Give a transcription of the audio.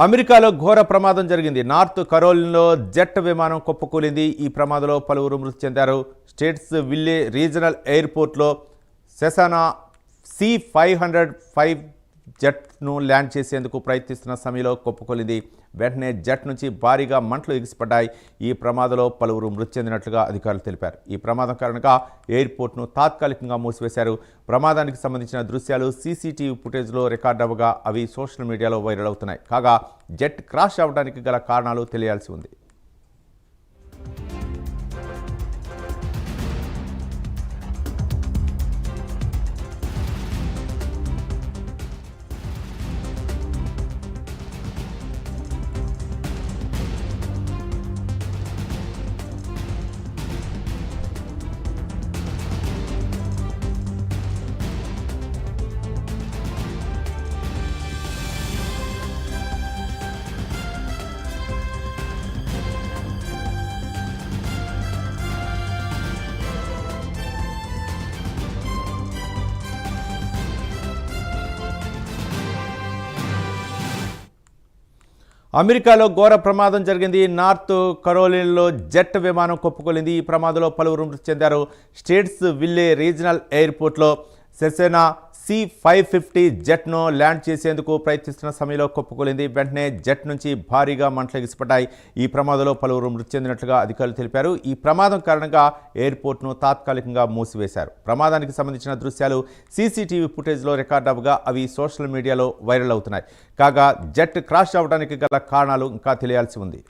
అమెరికాలో ఘోర ప్రమాదం జరిగింది. నార్త్ కరోలినాలో జెట్ విమానం కుప్పకూలింది. ఈ ప్రమాదంలో పలువురు మృతి చెందారు. స్టేట్స్ విల్లే రీజనల్ ఎయిర్పోర్ట్లో సెసానా C-505 జెట్ను ల్యాండ్ చేసేందుకు ప్రయత్నిస్తున్న సమయంలో కుప్పకూలింది. వెంటనే జెట్ నుంచి భారీగా మంటలు ఎగిసిపడ్డాయి. ఈ ప్రమాదంలో పలువురు మృతి చెందినట్లుగా అధికారులు తెలిపారు. ఈ ప్రమాదం కారణంగా ఎయిర్పోర్ట్ను తాత్కాలికంగా మూసివేశారు. ప్రమాదానికి సంబంధించిన దృశ్యాలు సీసీటీవీ ఫుటేజ్లో రికార్డ్ అవ్వగా అవి సోషల్ మీడియాలో వైరల్ అవుతున్నాయి. కాగా జెట్ క్రాష్ అవ్వడానికి గల కారణాలు తెలియాల్సి ఉంది. అమెరికాలో ఘోర ప్రమాదం జరిగింది. నార్త్ కరోలినాలో జెట్ విమానం కుప్పకూలింది. ఈ ప్రమాదంలో పలువురు మృతి చెందారు. స్టేట్స్ విల్లే రీజనల్ ఎయిర్పోర్ట్లో సెసానా C-550 జెట్ను ల్యాండ్ చేసేందుకు ప్రయత్నిస్తున్న సమయంలో కుప్పకూలింది. వెంటనే జెట్ నుంచి భారీగా మంటలు ఎగిసిపడ్డాయి. ఈ ప్రమాదంలో పలువురు మృతి చెందినట్లుగా అధికారులు తెలిపారు. ఈ ప్రమాదం కారణంగా ఎయిర్పోర్ట్ను తాత్కాలికంగా మూసివేశారు. ప్రమాదానికి సంబంధించిన దృశ్యాలు సీసీటీవీ ఫుటేజ్లో రికార్డ్ అవ్వగా అవి సోషల్ మీడియాలో వైరల్ అవుతున్నాయి. కాగా జెట్ క్రాష్ అవ్వడానికి గల కారణాలు ఇంకా తెలియాల్సి ఉంది.